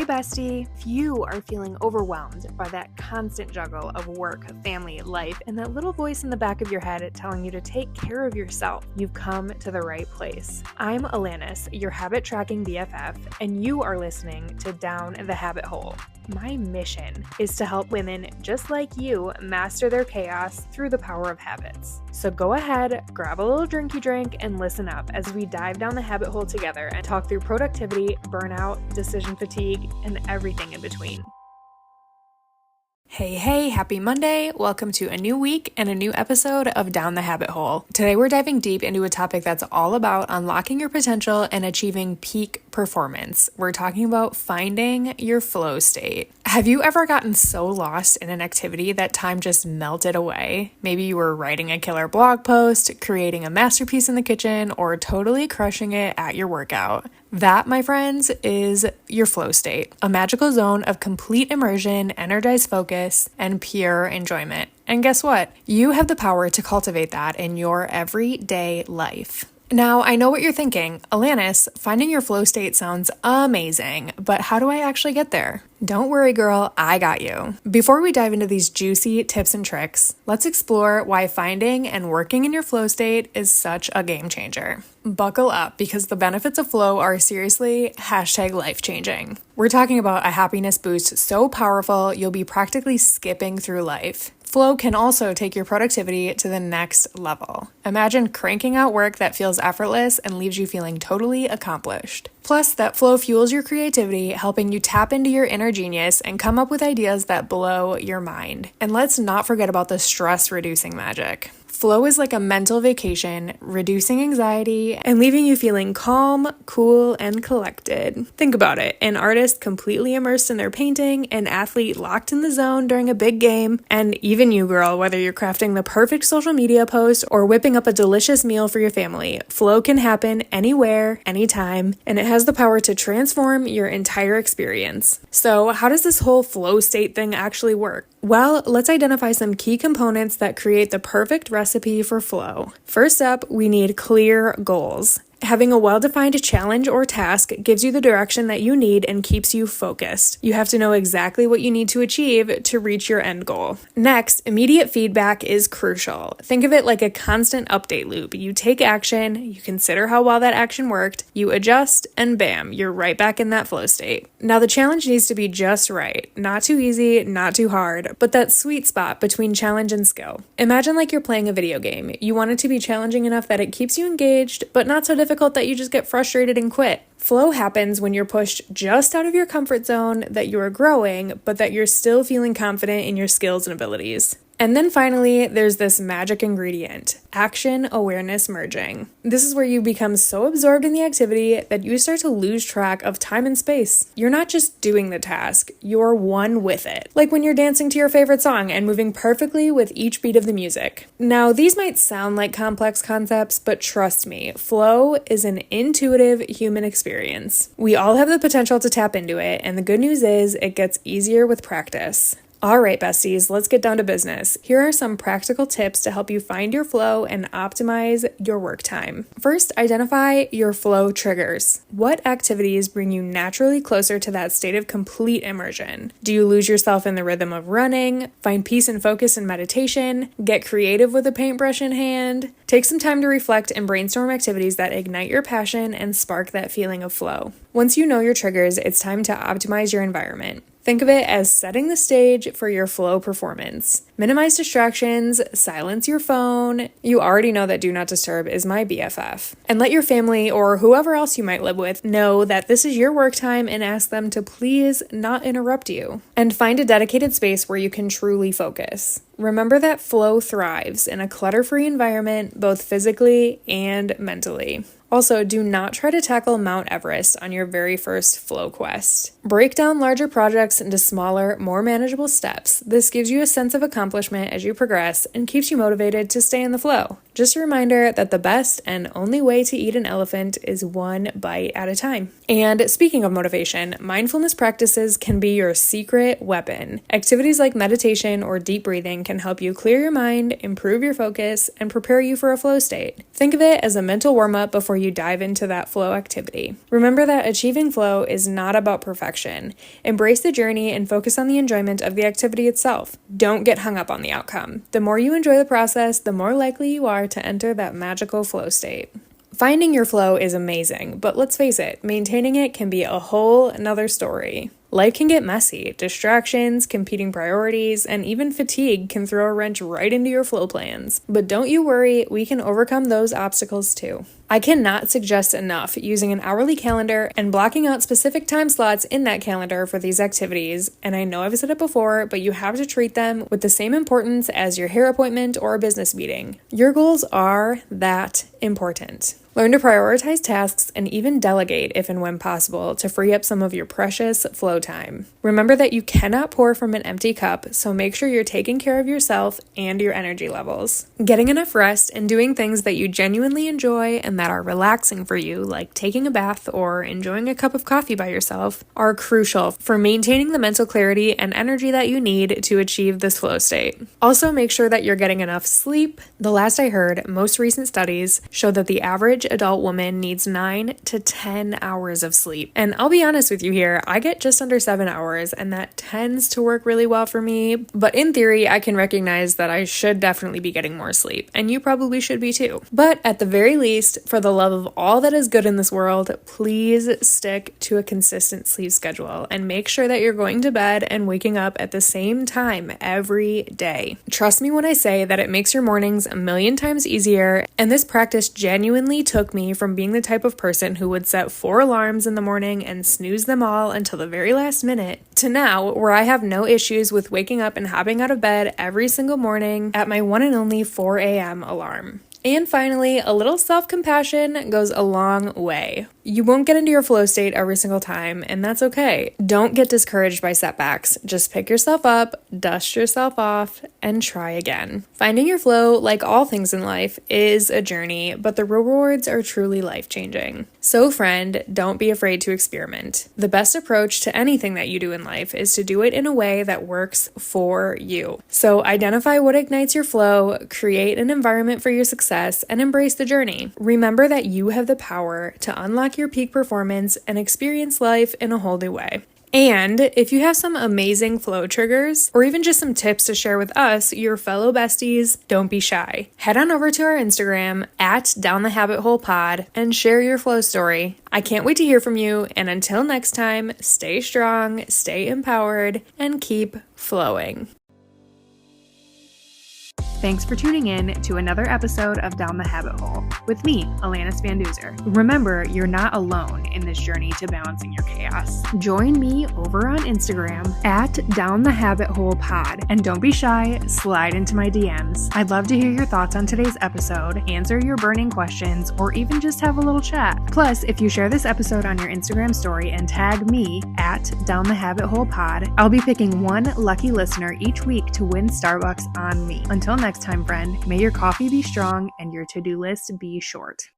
Hey bestie, if you are feeling overwhelmed by that constant juggle of work, family, life, and that little voice in the back of your head telling you to take care of yourself, you've come to the right place. I'm Alanis, your habit tracking BFF, and you are listening to Down the Habit Hole. My mission is to help women just like you master their chaos through the power of habits. So go ahead, grab a little drinky drink, and listen up as we dive down the habit hole together and talk through productivity, burnout, decision fatigue, and everything in between. Hey, happy Monday. Welcome to a new week and a new episode of Down the Habit Hole. Today we're diving deep into a topic that's all about unlocking your potential and achieving peak performance. We're talking about finding your flow state. Have you ever gotten so lost in an activity that time just melted away? Maybe you were writing a killer blog post, creating a masterpiece in the kitchen, or totally crushing it at your workout. That, my friends, is your flow state, a magical zone of complete immersion, energized focus, and pure enjoyment. And guess what? You have the power to cultivate that in your everyday life. Now, I know what you're thinking. Alanis, finding your flow state sounds amazing, but how do I actually get there? Don't worry, girl, I got you. Before we dive into these juicy tips and tricks, let's explore why finding and working in your flow state is such a game changer. Buckle up, because the benefits of flow are seriously #life-changing. We're talking about a happiness boost so powerful you'll be practically skipping through life. Flow can also take your productivity to the next level. Imagine cranking out work that feels effortless and leaves you feeling totally accomplished. Plus, that flow fuels your creativity, helping you tap into your inner genius and come up with ideas that blow your mind. And let's not forget about the stress-reducing magic. Flow is like a mental vacation, reducing anxiety and leaving you feeling calm, cool, and collected. Think about it. An artist completely immersed in their painting, an athlete locked in the zone during a big game, and even you, girl, whether you're crafting the perfect social media post or whipping up a delicious meal for your family. Flow can happen anywhere, anytime, and it has the power to transform your entire experience. So how does this whole flow state thing actually work? Well, let's identify some key components that create the perfect recipe for flow. First up, we need clear goals. Having a well-defined challenge or task gives you the direction that you need and keeps you focused. You have to know exactly what you need to achieve to reach your end goal. Next, immediate feedback is crucial. Think of it like a constant update loop. You take action, you consider how well that action worked, you adjust, and bam, you're right back in that flow state. Now, the challenge needs to be just right. Not too easy, not too hard, but that sweet spot between challenge and skill. Imagine like you're playing a video game. You want it to be challenging enough that it keeps you engaged, but not so difficult that you just get frustrated and quit. Flow happens when you're pushed just out of your comfort zone, that you are growing, but that you're still feeling confident in your skills and abilities. And then finally, there's this magic ingredient, action awareness merging. This is where you become so absorbed in the activity that you start to lose track of time and space. You're not just doing the task, you're one with it. Like when you're dancing to your favorite song and moving perfectly with each beat of the music. Now, these might sound like complex concepts, but trust me, flow is an intuitive human experience. We all have the potential to tap into it, and the good news is it gets easier with practice. All right, besties, let's get down to business. Here are some practical tips to help you find your flow and optimize your work time. First, identify your flow triggers. What activities bring you naturally closer to that state of complete immersion? Do you lose yourself in the rhythm of running? Find peace and focus in meditation? Get creative with a paintbrush in hand? Take some time to reflect and brainstorm activities that ignite your passion and spark that feeling of flow. Once you know your triggers, it's time to optimize your environment. Think of it as setting the stage for your flow performance. Minimize distractions, silence your phone. You already know that Do Not Disturb is my BFF. And let your family or whoever else you might live with know that this is your work time and ask them to please not interrupt you. And find a dedicated space where you can truly focus. Remember that flow thrives in a clutter-free environment, both physically and mentally. Also, do not try to tackle Mount Everest on your very first flow quest. Break down larger projects into smaller, more manageable steps. This gives you a sense of accomplishment as you progress and keeps you motivated to stay in the flow. Just a reminder that the best and only way to eat an elephant is one bite at a time. And speaking of motivation, mindfulness practices can be your secret weapon. Activities like meditation or deep breathing can help you clear your mind, improve your focus, and prepare you for a flow state. Think of it as a mental warm-up before you dive into that flow activity. Remember that achieving flow is not about perfection. Embrace the journey and focus on the enjoyment of the activity itself. Don't get hung up on the outcome. The more you enjoy the process, the more likely you are to enter that magical flow state. Finding your flow is amazing, but let's face it, maintaining it can be a whole another story. Life can get messy. Distractions, competing priorities, and even fatigue can throw a wrench right into your flow plans. But don't you worry, we can overcome those obstacles too. I cannot suggest enough using an hourly calendar and blocking out specific time slots in that calendar for these activities. And I know I've said it before, but you have to treat them with the same importance as your hair appointment or a business meeting. Your goals are that important. Learn to prioritize tasks and even delegate if and when possible to free up some of your precious flow time. Remember that you cannot pour from an empty cup, so make sure you're taking care of yourself and your energy levels. Getting enough rest and doing things that you genuinely enjoy and that are relaxing for you, like taking a bath or enjoying a cup of coffee by yourself, are crucial for maintaining the mental clarity and energy that you need to achieve this flow state. Also, make sure that you're getting enough sleep. The last I heard, most recent studies show that the average adult woman needs 9 to 10 hours of sleep. And I'll be honest with you here, I get just under 7 hours, and that tends to work really well for me. But in theory, I can recognize that I should definitely be getting more sleep, and you probably should be too. But at the very least, for the love of all that is good in this world, please stick to a consistent sleep schedule and make sure that you're going to bed and waking up at the same time every day. Trust me when I say that it makes your mornings a million times easier, and this practice genuinely took me from being the type of person who would set 4 alarms in the morning and snooze them all until the very last minute to now where I have no issues with waking up and hopping out of bed every single morning at my one and only 4 a.m. alarm. And finally, a little self-compassion goes a long way. You won't get into your flow state every single time, and that's okay. Don't get discouraged by setbacks. Just pick yourself up, dust yourself off, and try again. Finding your flow, like all things in life, is a journey, but the rewards are truly life-changing. So friend, don't be afraid to experiment. The best approach to anything that you do in life is to do it in a way that works for you. So identify what ignites your flow, create an environment for your success, and embrace the journey. Remember that you have the power to unlock your peak performance and experience life in a whole new way. And if you have some amazing flow triggers, or even just some tips to share with us, your fellow besties, don't be shy. Head on over to our Instagram @DownTheHabitHolePod and share your flow story. I can't wait to hear from you, and until next time, stay strong, stay empowered, and keep flowing. Thanks for tuning in to another episode of Down the Habit Hole with me, Alanis Van Duzer. Remember, you're not alone in this journey to balancing your chaos. Join me over on Instagram @DownTheHabitHolePod, and don't be shy, slide into my DMs. I'd love to hear your thoughts on today's episode, answer your burning questions, or even just have a little chat. Plus, if you share this episode on your Instagram story and tag me @DownTheHabitHolePod, I'll be picking one lucky listener each week to win Starbucks on me. Until next time, friend, may your coffee be strong and your to-do list be short.